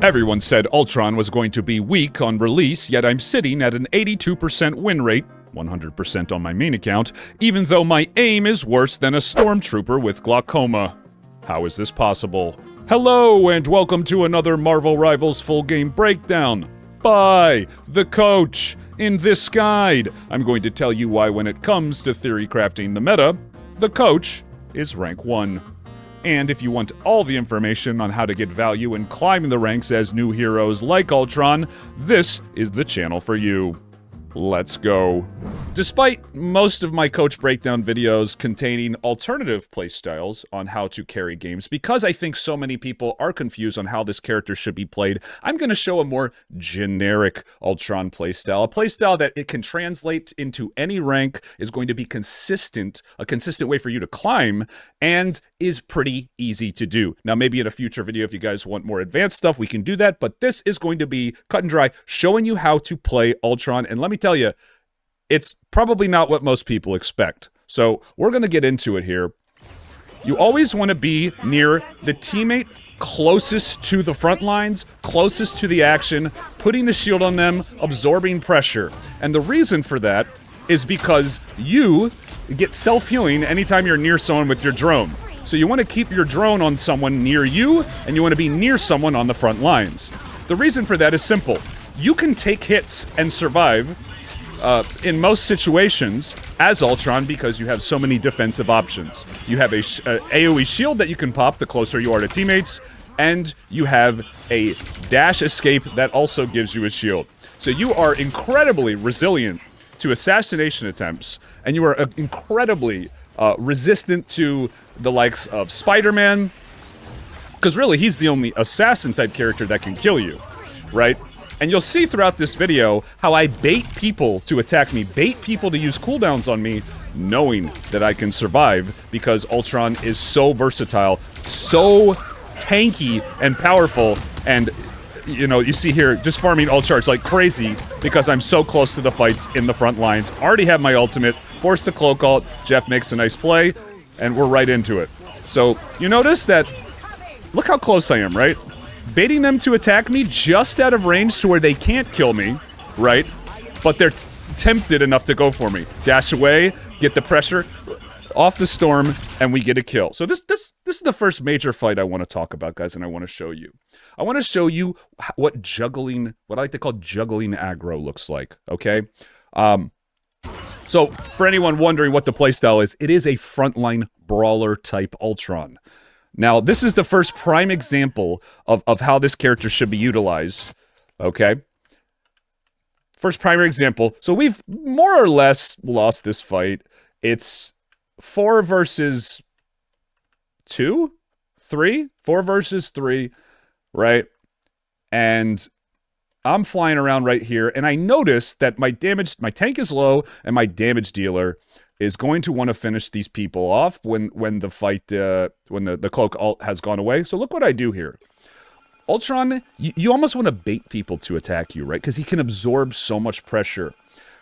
Everyone said Ultron was going to be weak on release, yet I'm sitting at an 82% win rate, 100% on my main account, even though my aim is worse than a stormtrooper with glaucoma. How is this possible? Hello, and welcome to another Marvel Rivals full game breakdown by the coach. In this guide, I'm going to tell you why when it comes to theory crafting the meta, the coach is rank 1. And if you want all the information on how to get value and climb the ranks as new heroes like Ultron, this is the channel for you. Let's go. Despite most of my coach breakdown videos containing alternative playstyles on how to carry games, because I think so many people are confused on how this character should be played, I'm going to show a more generic Ultron playstyle, a playstyle that it can translate into any rank, is going to be consistent, a consistent way for you to climb, and is pretty easy to do. Now, maybe in a future video, if you guys want more advanced stuff, we can do that, but this is going to be cut and dry, showing you how to play Ultron, and let me tell you, it's probably not what most people expect. So we're going to get into it here. You always want to be near the teammate closest to the front lines, closest to the action, putting the shield on them, absorbing pressure. And the reason for that is because you get self-healing anytime you're near someone with your drone. So you want to keep your drone on someone near you, and you want to be near someone on the front lines. The reason for that is simple. You can take hits and survive in most situations as Ultron because you have so many defensive options. You have a AoE shield that you can pop the closer you are to teammates, and you have a dash escape that also gives you a shield. So you are incredibly resilient to assassination attempts, and you are incredibly resistant to the likes of Spider-Man, because really he's the only assassin type character that can kill you, right? And you'll see throughout this video how I bait people to attack me, bait people to use cooldowns on me, knowing that I can survive because Ultron is so versatile, so tanky and powerful, and you know, you see here, just farming ult charge like crazy because I'm so close to the fights in the front lines. Already have my ultimate, force the cloak ult, Jeff makes a nice play, and we're right into it. So, you notice that, look how close I am, right? Baiting them to attack me just out of range to where they can't kill me, right? But they're tempted enough to go for me. Dash away, get the pressure off the storm, and we get a kill. So this is the first major fight I want to talk about, guys, and I want to show you. I want to show you what juggling, what I like to call juggling aggro looks like, okay? So for anyone wondering what the playstyle is, it is a frontline brawler type Ultron. Now, this is the first prime example of how this character should be utilized, okay? First primary example. So we've more or less lost this fight. It's 4 versus 2? 3? 4 versus 3, right? And I'm flying around right here, and I notice that my tank is low, and my damage dealer is going to want to finish these people off when the fight, when the cloak ult has gone away. So look what I do here. Ultron, you almost want to bait people to attack you, right? Because he can absorb so much pressure,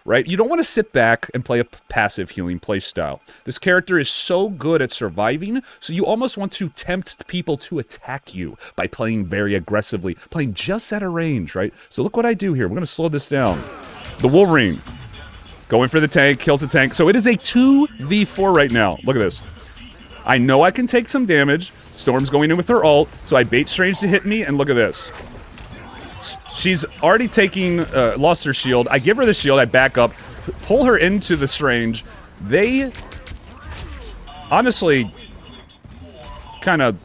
right? You don't want to sit back and play a passive healing playstyle. This character is so good at surviving, so you almost want to tempt people to attack you by playing very aggressively, playing just out of range, right? So look what I do here. We're going to slow this down. The Wolverine. Going for the tank, kills the tank. So it is a 2v4 right now. Look at this. I know I can take some damage. Storm's going in with her ult, so I bait Strange to hit me, and look at this. She's already taking, lost her shield. I give her the shield, I back up, pull her into the Strange. They, honestly, kind of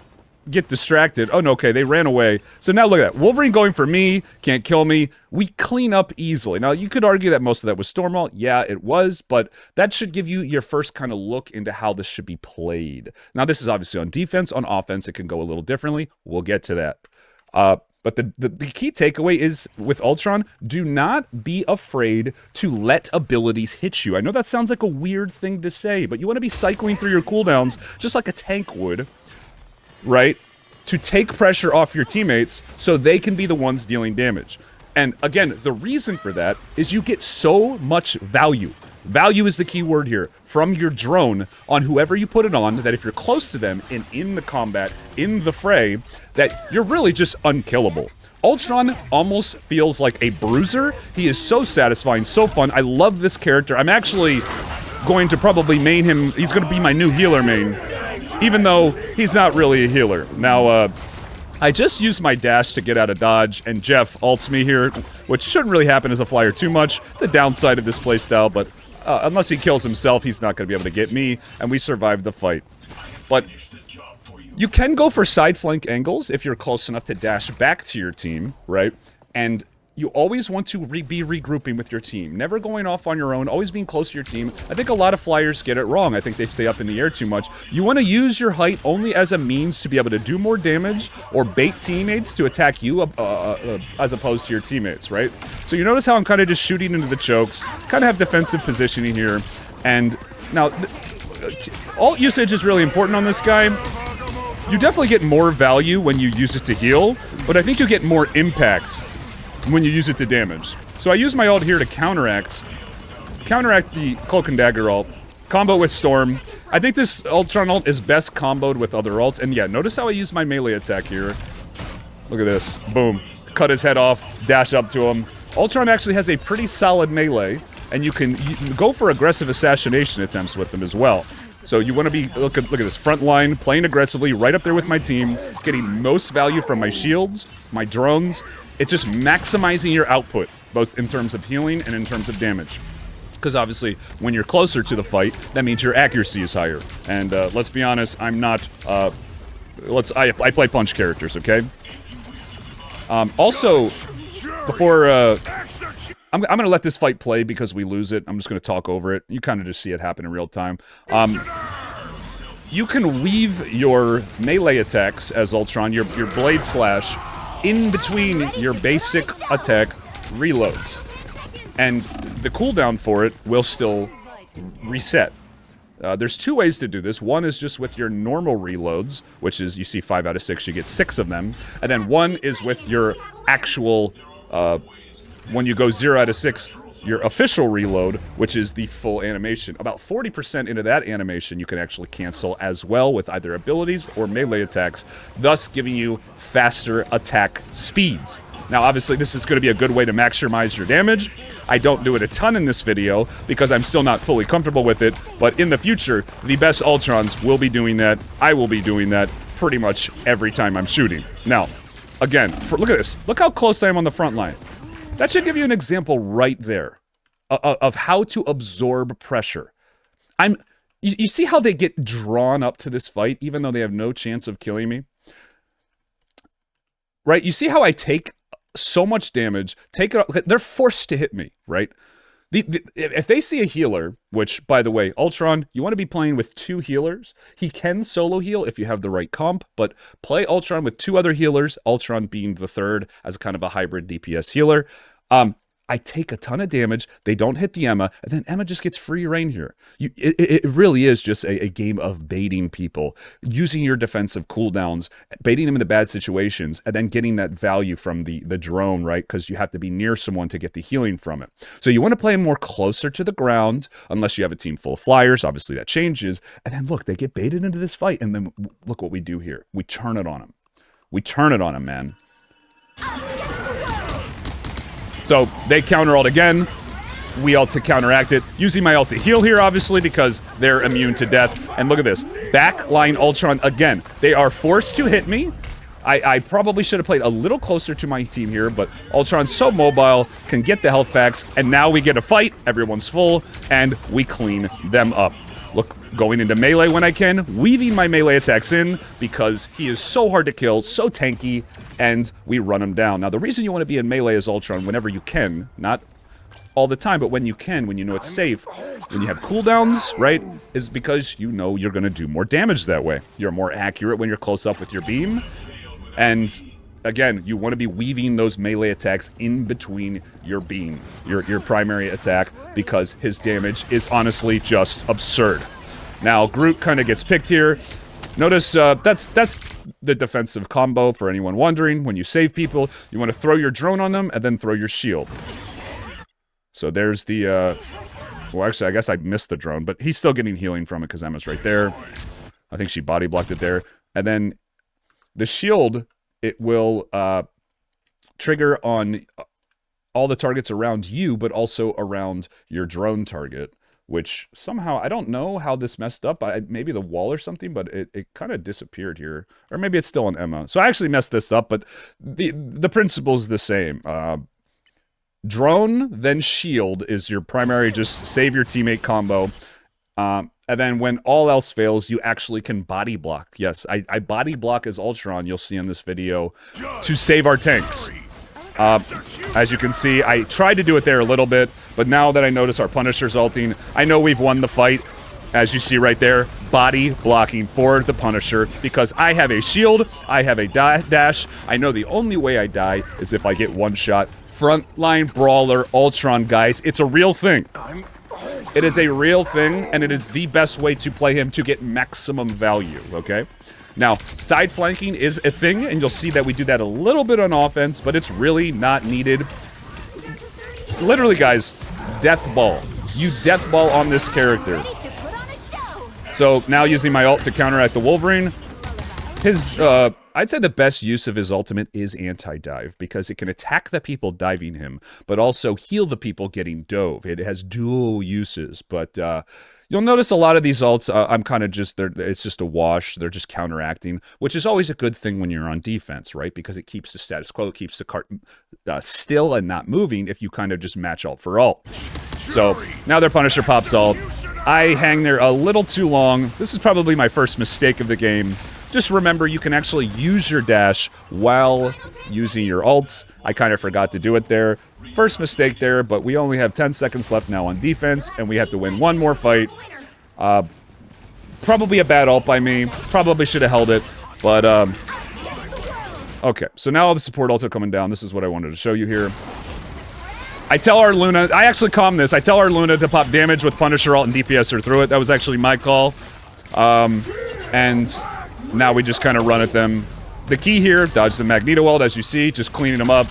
get distracted. Oh, no, okay, they ran away. So now look at that. Wolverine going for me, can't kill me. We clean up easily. Now, you could argue that most of that was Storm ult. Yeah, it was, but that should give you your first kind of look into how this should be played. Now, this is obviously on defense. On offense, it can go a little differently. We'll get to that. But the key takeaway is, with Ultron, do not be afraid to let abilities hit you. I know that sounds like a weird thing to say, but you want to be cycling through your cooldowns just like a tank would, right? To take pressure off your teammates so they can be the ones dealing damage. And again, the reason for that is you get so much value. Value is the key word here, from your drone on whoever you put it on, that if you're close to them and in the combat, in the fray, that you're really just unkillable. Ultron almost feels like a bruiser. He is so satisfying, so fun. I love this character. I'm actually going to probably main him. He's going to be my new healer main, even though he's not really a healer. Now, I just used my dash to get out of dodge, and Jeff ults me here, which shouldn't really happen as a flyer too much. The downside of this playstyle, but unless he kills himself, he's not going to be able to get me, and we survived the fight. But you can go for side flank angles if you're close enough to dash back to your team, right? And you always want to be regrouping with your team. Never going off on your own, always being close to your team. I think a lot of flyers get it wrong. I think they stay up in the air too much. You want to use your height only as a means to be able to do more damage or bait teammates to attack you as opposed to your teammates, right? So you notice how I'm kind of just shooting into the chokes, kind of have defensive positioning here. And now, ult usage is really important on this guy. You definitely get more value when you use it to heal, but I think you get more impact when you use it to damage. So I use my ult here to counteract the Cloak and Dagger ult, combo with Storm. I think this Ultron ult is best comboed with other ults, and yeah, notice how I use my melee attack here. Look at this, boom. Cut his head off, dash up to him. Ultron actually has a pretty solid melee, and you can go for aggressive assassination attempts with him as well. So you want to be, look at this, front line, playing aggressively, right up there with my team, getting most value from my shields, my drones. It's just maximizing your output, both in terms of healing and in terms of damage. Because obviously, when you're closer to the fight, that means your accuracy is higher. And let's be honest, I'm not, I play punch characters, okay? Also, before, I'm gonna let this fight play because we lose it. I'm just gonna talk over it. You kind of just see it happen in real time. You can weave your melee attacks as Ultron, your blade slash, in between your basic attack reloads. And the cooldown for it will still reset. There's two ways to do this. One is just with your normal reloads, which is, you see 5 out of 6, you get 6 of them. And then one is with your actual, when you go 0 out of 6, your official reload, which is the full animation. About 40% into that animation you can actually cancel as well with either abilities or melee attacks, thus giving you faster attack speeds. Now obviously this is going to be a good way to maximize your damage. I don't do it a ton in this video because I'm still not fully comfortable with it, but in the future, the best Ultrons will be doing that. I will be doing that pretty much every time I'm shooting. Now, again, look at this. Look how close I am on the front line. That should give you an example right there of how to absorb pressure. You see how they get drawn up to this fight even though they have no chance of killing me? Right? You see how I take so much damage, they're forced to hit me, right? If they see a healer, which, by the way, Ultron, you want to be playing with 2 healers. He can solo heal if you have the right comp, but play Ultron with 2 other healers, Ultron being the third as kind of a hybrid DPS healer. I take a ton of damage, they don't hit the Emma, and then Emma just gets free reign here. It really is just a game of baiting people, using your defensive cooldowns, baiting them into bad situations, and then getting that value from the drone, right? Because you have to be near someone to get the healing from it. So you want to play more closer to the ground, unless you have a team full of flyers, obviously that changes. And then look, they get baited into this fight, and then look what we do here. We turn it on them. We turn it on them, man. So they counter ult again. We ult to counteract it. Using my ult to heal here, obviously, because they're immune to death. And look at this. Backline Ultron again. They are forced to hit me. I probably should have played a little closer to my team here, but Ultron's so mobile, can get the health packs, and now we get a fight. Everyone's full, and we clean them up. Look, going into melee when I can, weaving my melee attacks in because he is so hard to kill, so tanky, and we run him down. Now, the reason you want to be in melee as Ultron whenever you can, not all the time, but when you can, when you know it's safe, when you have cooldowns, right, is because you know you're going to do more damage that way. You're more accurate when you're close up with your beam, and again, you want to be weaving those melee attacks in between your beam, your primary attack, because his damage is honestly just absurd. Now, Groot kind of gets picked here. Notice that's the defensive combo for anyone wondering. When you save people, you want to throw your drone on them and then throw your shield. So there's the, well, actually, I guess I missed the drone, but he's still getting healing from it because Emma's right there. I think she body blocked it there. And then the shield, it will trigger on all the targets around you, but also around your drone target, which somehow, I don't know how this messed up. Maybe the wall or something, but it kind of disappeared here. Or maybe it's still on Emma. So I actually messed this up, but the principle is the same. Drone, then shield is your primary just save your teammate combo. And then when all else fails, you actually can body block. Yes, I body block as Ultron, you'll see in this video, to save our tanks. As you can see, I tried to do it there a little bit, but now that I notice our Punisher's ulting, I know we've won the fight. As you see right there, body blocking for the Punisher, because I have a shield, I have a dash. I know the only way I die is if I get one shot. Frontline Brawler Ultron, guys. It's a real thing. It is a real thing, and it is the best way to play him to get maximum value, okay? Now, side flanking is a thing, and you'll see that we do that a little bit on offense, but it's really not needed. Literally, guys, death ball. You death ball on this character. So, now using my ult to counteract the Wolverine, his, I'd say the best use of his ultimate is anti-dive, because it can attack the people diving him, but also heal the people getting dove. It has dual uses, but you'll notice a lot of these ults, I'm kind of just, it's just a wash. They're just counteracting, which is always a good thing when you're on defense, right? Because it keeps the status quo, it keeps the cart still and not moving if you kind of just match ult for ult. So, now their Punisher pops ult. I hang there a little too long. This is probably my first mistake of the game. Just remember, you can actually use your dash while using your ults. I kind of forgot to do it there. First mistake there, but we only have 10 seconds left now on defense, and we have to win one more fight. Probably a bad ult by me. Probably should have held it, but, okay. So now all the support ults are coming down. This is what I wanted to show you here. I tell our Luna, I actually calm this. I tell our Luna to pop damage with Punisher ult and DPS her through it. That was actually my call. And now we just kind of run at them. The key here, dodge the Magneto ult, as you see, just cleaning them up,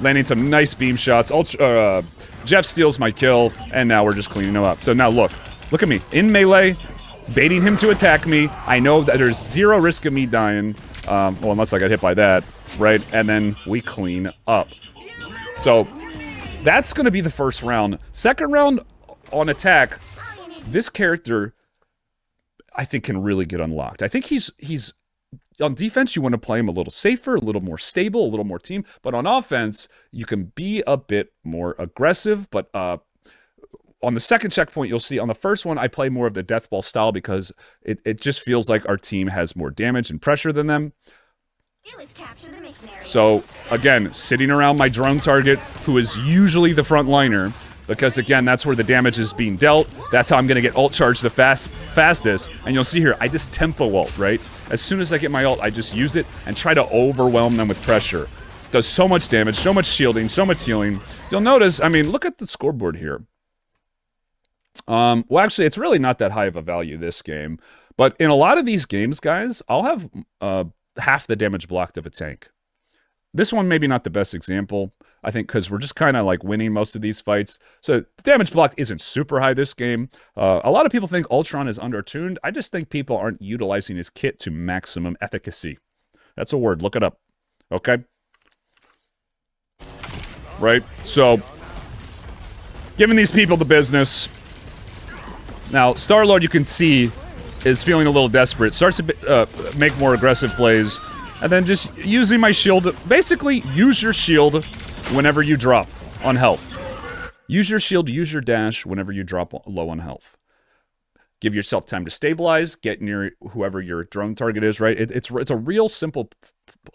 landing some nice beam shots. Jeff steals my kill, and now we're just cleaning them up. So now look at me, in melee, baiting him to attack me. I know that there's zero risk of me dying, well, unless I got hit by that, right? And then we clean up. So that's going to be the first round. Second round on attack, this character, I think, can really get unlocked. I think he's on defense, you want to play him a little safer, a little more stable, a little more team. But on offense, you can be a bit more aggressive. But on the second checkpoint, you'll see on the first one, I play more of the death ball style because it just feels like our team has more damage and pressure than them. So again, sitting around my drone target, who is usually the front liner, because again, that's where the damage is being dealt. That's how I'm gonna get ult charged the fastest. And you'll see here, I just tempo ult, right? As soon as I get my ult, I just use it and try to overwhelm them with pressure. Does so much damage, so much shielding, so much healing. You'll notice, I mean, look at the scoreboard here. Well, actually, it's really not that high of a value this game. But in a lot of these games, guys, I'll have half the damage blocked of a tank. This one maybe not the best example, I think, because we're just kind of like winning most of these fights. So damage block isn't super high this game. A lot of people think Ultron is undertuned. I just think people aren't utilizing his kit to maximum efficacy. That's a word. Look it up. Okay? Right? So, giving these people the business. Now, Star-Lord, you can see, is feeling a little desperate. Starts to make more aggressive plays. And then just using my shield. Basically, use your shield whenever you drop on health. Use your shield, use your dash whenever you drop low on health. Give yourself time to stabilize, get near whoever your drone target is, right? It's a real simple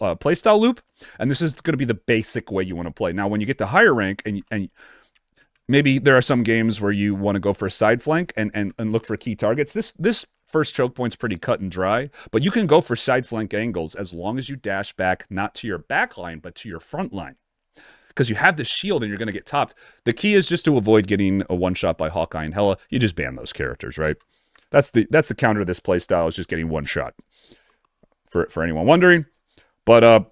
playstyle loop, and this is going to be the basic way you want to play. Now, when you get to higher rank, and maybe there are some games where you want to go for a side flank and look for key targets, this first choke point's pretty cut and dry, but you can go for side flank angles as long as you dash back, not to your back line, but to your front line. Because you have the shield and you're going to get topped. The key is just to avoid getting a one-shot by Hawkeye and Hela. You just ban those characters, right? That's the counter to this playstyle, is just getting one shot. For anyone wondering. But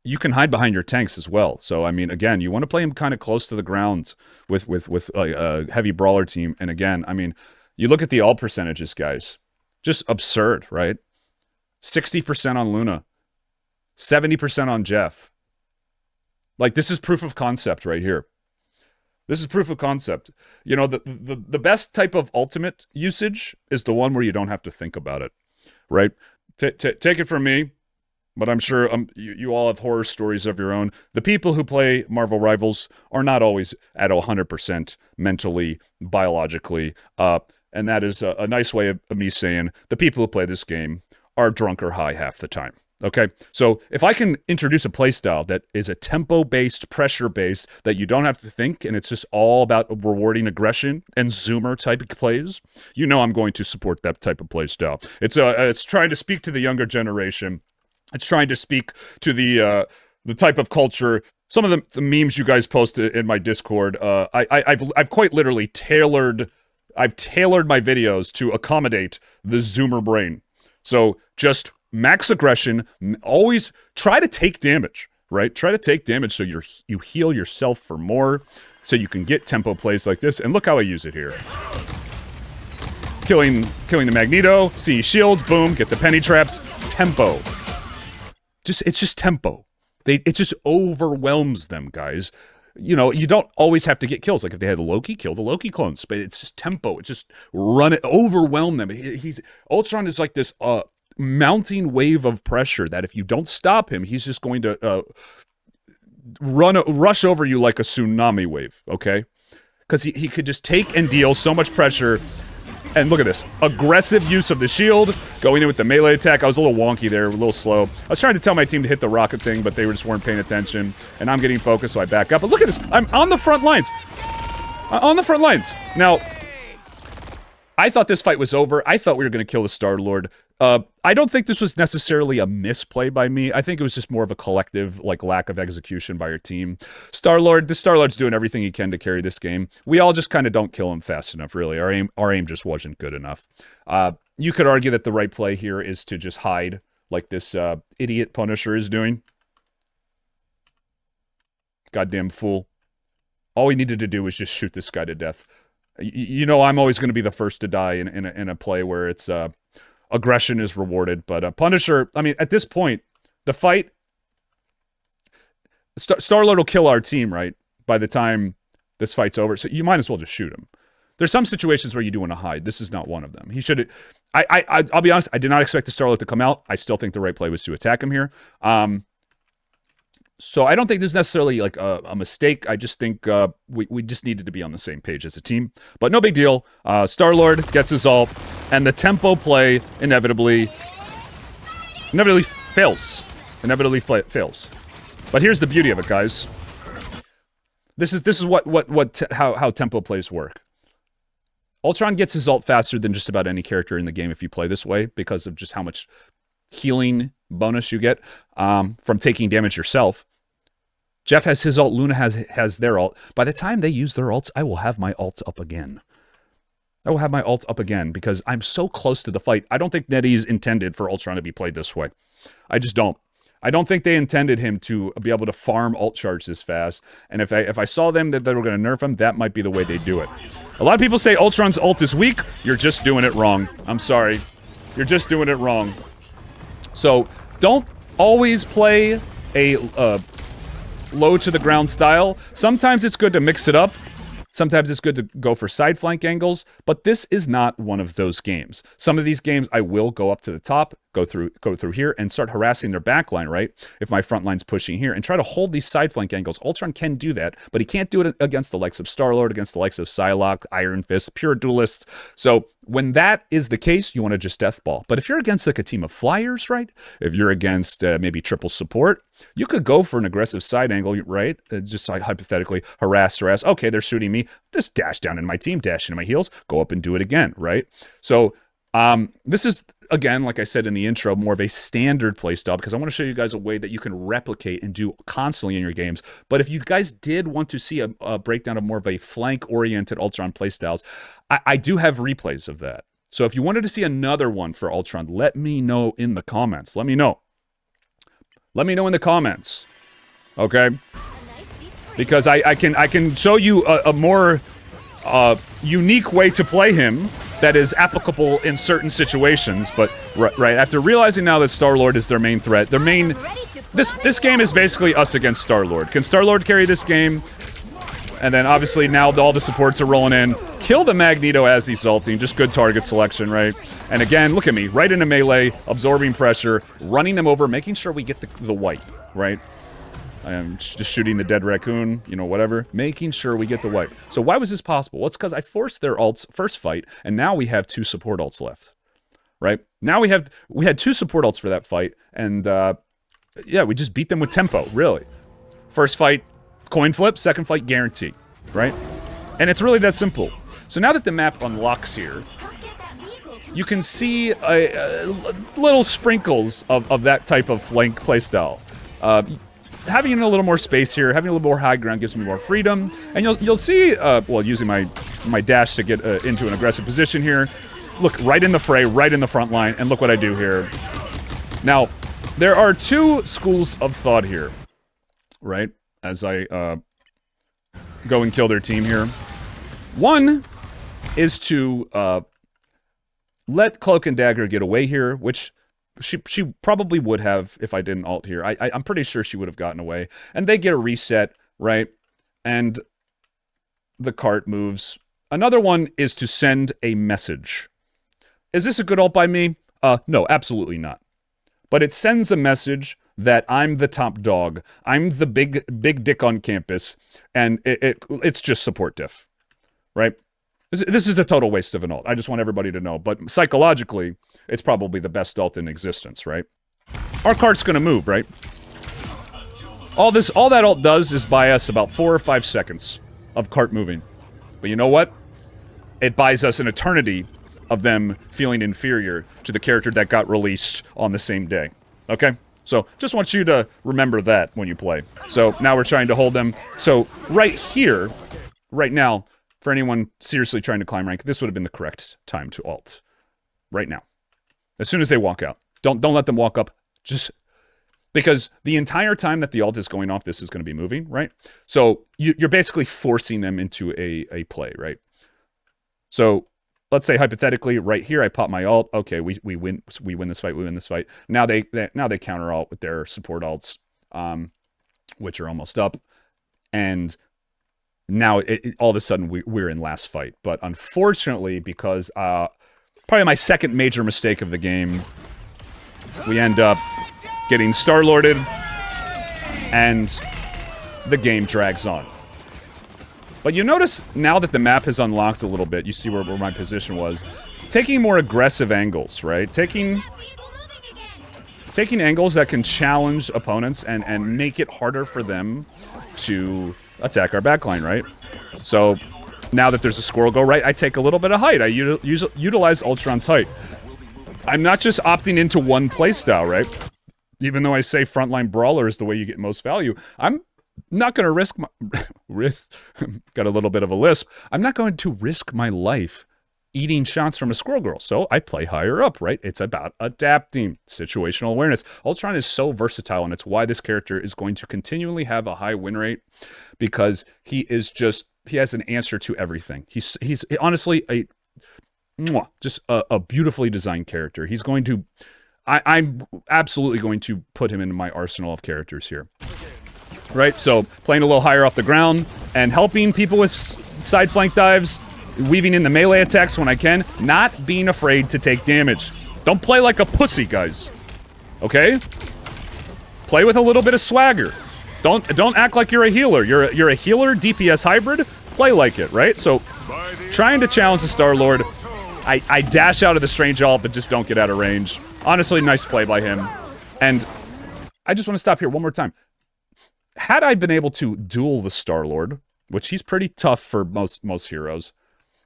you can hide behind your tanks as well. So, I mean, again, you want to play them kind of close to the ground with a heavy brawler team. And again, I mean, you look at the ult percentages, guys. Just absurd, right? 60% on Luna. 70% on Jeff. Like, this is proof of concept right here. This is proof of concept. You know, the best type of ultimate usage is the one where you don't have to think about it, right? Take it from me, but I'm sure you all have horror stories of your own. The people who play Marvel Rivals are not always at 100% mentally, biologically, and that is a nice way of me saying the people who play this game are drunk or high half the time. Okay, so if I can introduce a playstyle that is a tempo-based, pressure-based, that you don't have to think, and it's just all about rewarding aggression and zoomer type of plays, you know I'm going to support that type of playstyle. It's trying to speak to the younger generation. It's trying to speak to the type of culture. Some of the memes you guys posted in my Discord, I've quite literally tailored my videos to accommodate the zoomer brain. So just max aggression, always try to take damage, right? Try to take damage so you heal yourself for more, so you can get tempo plays like this. And look how I use it here. Killing the Magneto, see shields, boom, get the penny traps, tempo. It's just tempo. It just overwhelms them, guys. You know, you don't always have to get kills. Like if they had Loki, kill the Loki clones. But it's just tempo. It's just run it, overwhelm them. Ultron is like this mounting wave of pressure that if you don't stop him, he's just going to rush over you like a tsunami wave, okay? Because he could just take and deal so much pressure. And look at this. Aggressive use of the shield, going in with the melee attack. I was a little wonky there, a little slow. I was trying to tell my team to hit the rocket thing, but they just weren't paying attention. And I'm getting focused, so I back up. But look at this. I'm on the front lines. On the front lines. Now, I thought this fight was over. I thought we were going to kill the Star-Lord. I don't think this was necessarily a misplay by me. I think it was just more of a collective, like, lack of execution by your team. The Star-Lord's doing everything he can to carry this game. We all just kind of don't kill him fast enough, really. Our aim just wasn't good enough. You could argue that the right play here is to just hide, like this idiot Punisher is doing. Goddamn fool. All we needed to do was just shoot this guy to death. You know I'm always going to be the first to die in a play where it's... aggression is rewarded, but Punisher, I mean, at this point, the fight, Star-Lord will kill our team, right, by the time this fight's over, so you might as well just shoot him. There's some situations where you do want to hide. This is not one of them. He should... I'll be honest, I did not expect the Star-Lord to come out. I still think the right play was to attack him here. So I don't think this is necessarily like a mistake. I just think we just needed to be on the same page as a team. But no big deal. Star-Lord gets his ult, and the tempo play inevitably fails. Inevitably fails. But here's the beauty of it, guys. This is how tempo plays work. Ultron gets his ult faster than just about any character in the game if you play this way, because of just how much healing bonus you get from taking damage yourself. Jeff has his ult, Luna has their ult. By the time they use their ults, I will have my ult up again. Because I'm so close to the fight. I don't think NetEase intended for Ultron to be played this way. I just don't. I don't think they intended him to be able to farm ult charge this fast. And if I saw them that they were going to nerf him, that might be the way they do it. A lot of people say Ultron's ult is weak. You're just doing it wrong. I'm sorry. You're just doing it wrong. So don't always play a low to the ground style. Sometimes it's good to mix it up. Sometimes it's good to go for side flank angles, but this is not one of those games. Some of these games I will go up to the top, go through here, and start harassing their backline, right? If my front line's pushing here, and try to hold these side flank angles. Ultron can do that, but he can't do it against the likes of Star-Lord, against the likes of Psylocke, Iron Fist, pure duelists. So when that is the case, you want to just deathball. But if you're against like a team of flyers, right? If you're against maybe triple support, you could go for an aggressive side angle, right? Just like hypothetically, harass. Okay, they're shooting me. Just dash down in my team, dash into my heels, go up and do it again, right? So this is, again, like I said in the intro, more of a standard playstyle because I want to show you guys a way that you can replicate and do constantly in your games. But if you guys did want to see a breakdown of more of a flank-oriented Ultron playstyles, I do have replays of that. So if you wanted to see another one for Ultron, let me know in the comments. Let me know. Let me know in the comments, okay? Because I can show you a more unique way to play him that is applicable in certain situations. But right after realizing now that Star-Lord is their main threat, their main This game is basically us against Star-Lord. Can Star-Lord carry this game? And then obviously now all the supports are rolling in. Kill the Magneto as he's ulting. Just good target selection, right? And again, look at me. Right into melee, absorbing pressure, running them over, making sure we get the white, right? I am just shooting the dead raccoon, you know, whatever. Making sure we get the white. So why was this possible? Well, it's because I forced their ults first fight, and now we have 2 support ults left, right? Now we had 2 support ults for that fight, and yeah, we just beat them with tempo, really. First fight, coin flip. Second fight, guarantee, right? And it's really that simple. So now that the map unlocks here, you can see little sprinkles of that type of flank playstyle. Having a little more space here, having a little more high ground gives me more freedom. And you'll see, well, using my dash to get into an aggressive position here. Look, right in the fray, right in the front line, and look what I do here. Now, there are 2 schools of thought here, right? As I go and kill their team here. One is to let Cloak and Dagger get away here, which she probably would have if I didn't ult here. I'm pretty sure she would have gotten away. And they get a reset, right? And the cart moves. Another one is to send a message. Is this a good ult by me? No, absolutely not. But it sends a message that I'm the top dog. I'm the big dick on campus, and it's just support diff, right? This is a total waste of an ult. I just want everybody to know. But psychologically, it's probably the best ult in existence, right? Our cart's gonna move, right? All that ult does is buy us about 4 or 5 seconds of cart moving. But you know what? It buys us an eternity of them feeling inferior to the character that got released on the same day. Okay? So, just want you to remember that when you play. So, now we're trying to hold them. So, right here, right now, for anyone seriously trying to climb rank, this would have been the correct time to ult. Right now. As soon as they walk out. Don't let them walk up. Just... Because the entire time that the ult is going off, this is going to be moving, right? So, you're basically forcing them into a play, right? So... Let's say hypothetically, right here, I pop my ult. Okay, we win this fight. We win this fight. Now they counter ult with their support ults, which are almost up, and now all of a sudden we're in last fight. But unfortunately, because probably my second major mistake of the game, we end up getting Star-Lorded, and the game drags on. But you notice now that the map has unlocked a little bit, you see where my position was. Taking more aggressive angles, right? Taking angles that can challenge opponents and make it harder for them to attack our backline, right? So now that there's a squirrel go right, I take a little bit of height. I utilize Ultron's height. I'm not just opting into one playstyle, right? Even though I say frontline brawler is the way you get most value, I'm not going to risk my... got a little bit of a lisp. I'm not going to risk my life eating shots from a squirrel girl. So I play higher up, right? It's about adapting, situational awareness. Ultron is so versatile, and it's why this character is going to continually have a high win rate, because he has an answer to everything. He's honestly just a beautifully designed character. He's going to... I'm absolutely going to put him into my arsenal of characters here. Right, so playing a little higher off the ground and helping people with side flank dives, weaving in the melee attacks when I can, not being afraid to take damage. Don't play like a pussy, guys. Okay? Play with a little bit of swagger. Don't act like you're a healer. You're a healer DPS hybrid. Play like it, right? So trying to challenge the Star-Lord, I dash out of the strange ult, but just don't get out of range. Honestly, nice play by him. And I just want to stop here one more time. Had I been able to duel the Star-Lord, which he's pretty tough for most heroes,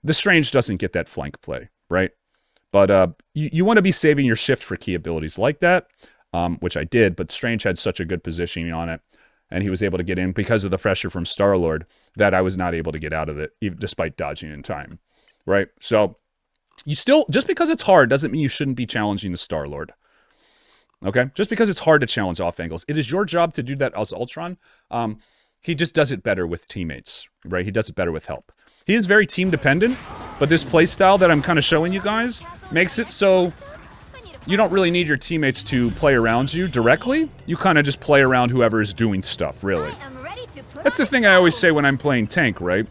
the Strange doesn't get that flank play, right? But you want to be saving your shift for key abilities like that, which I did, but Strange had such a good positioning on it, and he was able to get in because of the pressure from Star-Lord that I was not able to get out of it, even despite dodging in time, right? So, you still, just because it's hard doesn't mean you shouldn't be challenging the Star-Lord. Okay? Just because it's hard to challenge off angles. It is your job to do that as Ultron. He just does it better with teammates, right? He does it better with help. He is very team dependent, but this playstyle that I'm kind of showing you guys makes it so you don't really need your teammates to play around you directly. You kind of just play around whoever is doing stuff, really. That's the thing I always say when I'm playing tank, right?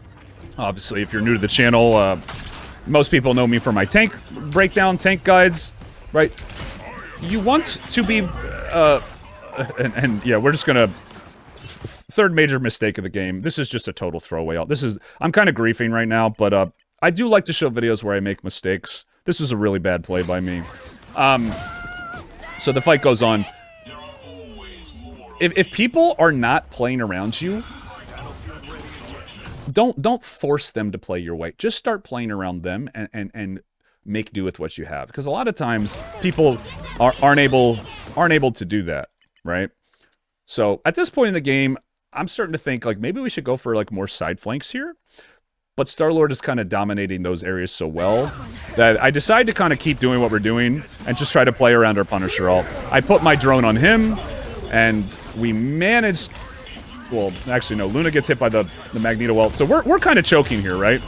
Obviously, if you're new to the channel, most people know me for my tank breakdown, tank guides, right? You want to be, and yeah, we're just gonna, third major mistake of the game. This is just a total throwaway. I'm kind of griefing right now, but I do like to show videos where I make mistakes. This was a really bad play by me. So the fight goes on. If people are not playing around you, don't force them to play your way. Just start playing around them and make do with what you have. Because a lot of times people aren't able to do that, right? So at this point in the game, I'm starting to think like maybe we should go for like more side flanks here. But Star-Lord is kind of dominating those areas so well that I decide to kind of keep doing what we're doing and just try to play around our Punisher ult. I put my drone on him, and we managed... Well, actually, no. Luna gets hit by the Magneto ult. So we're kind of choking here, right?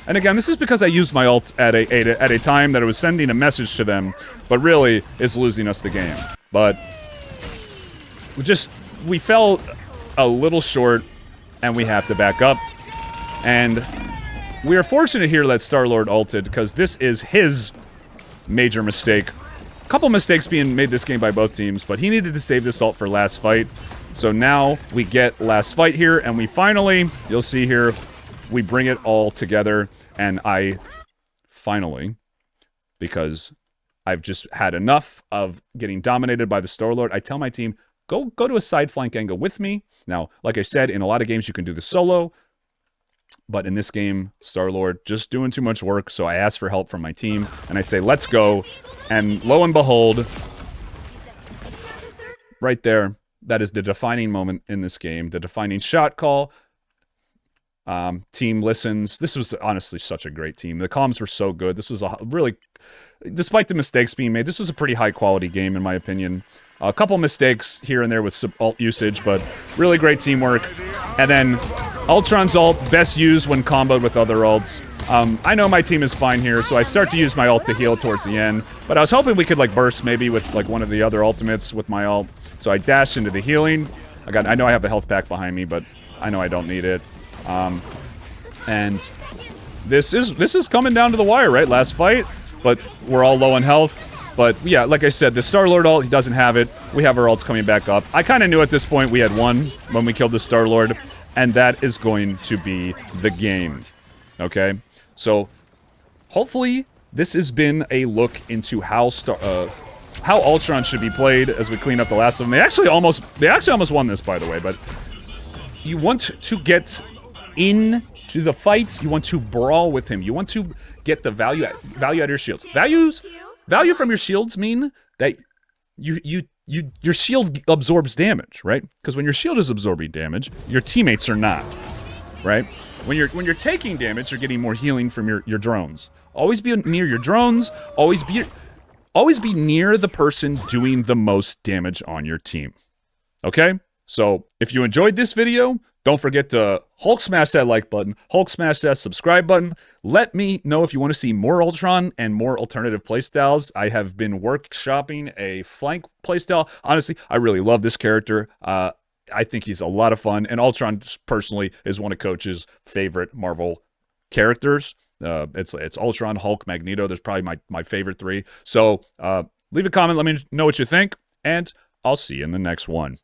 And again, this is because I used my ult at a time that it was sending a message to them, but really is losing us the game. But we fell a little short, and we have to back up. And we are fortunate here that Star-Lord ulted, because this is his major mistake. A couple mistakes being made this game by both teams, but he needed to save this ult for last fight. So now we get last fight here, and we finally, you'll see here, we bring it all together, and I finally, because I've just had enough of getting dominated by the Star-Lord, I tell my team, go to a side flank angle with me. Now, like I said, in a lot of games you can do this solo, but in this game, Star-Lord just doing too much work, so I ask for help from my team, and I say, let's go, and lo and behold, right there, that is the defining moment in this game, the defining shot call. Team listens. This was honestly such a great team. The comms were so good. This was a really, despite the mistakes being made, this was a pretty high-quality game, in my opinion. A couple mistakes here and there with ult usage, but really great teamwork. And then Ultron's ult, best used when comboed with other ults. I know my team is fine here, so I start to use my ult to heal towards the end. But I was hoping we could like burst maybe with like one of the other ultimates with my ult. So I dashed into the healing. I know I have a health pack behind me, but I know I don't need it. And this is coming down to the wire, right? Last fight, but we're all low on health. But yeah, like I said, the Star-Lord ult, he doesn't have it. We have our ults coming back up. I kind of knew at this point we had won when we killed the Star-Lord, and that is going to be the game. Okay? So, hopefully, this has been a look into how Ultron should be played as we clean up the last of them. They actually almost won this, by the way, but you want to get into the fights. You want to brawl with him. You want to get the value out of your shields. Value from your shields mean that your shield absorbs damage, right? Because when your shield is absorbing damage, your teammates are not, right? When you're taking damage, you're getting more healing from your drones. Always be near your drones. Always be near the person doing the most damage on your team. Okay? So, if you enjoyed this video, don't forget to Hulk smash that like button, Hulk smash that subscribe button. Let me know if you want to see more Ultron and more alternative playstyles. I have been workshopping a flank playstyle. Honestly, I really love this character. I think he's a lot of fun, and Ultron, personally, is one of Coach's favorite Marvel characters. It's Ultron, Hulk, Magneto. There's probably my favorite three. So, leave a comment, let me know what you think, and I'll see you in the next one.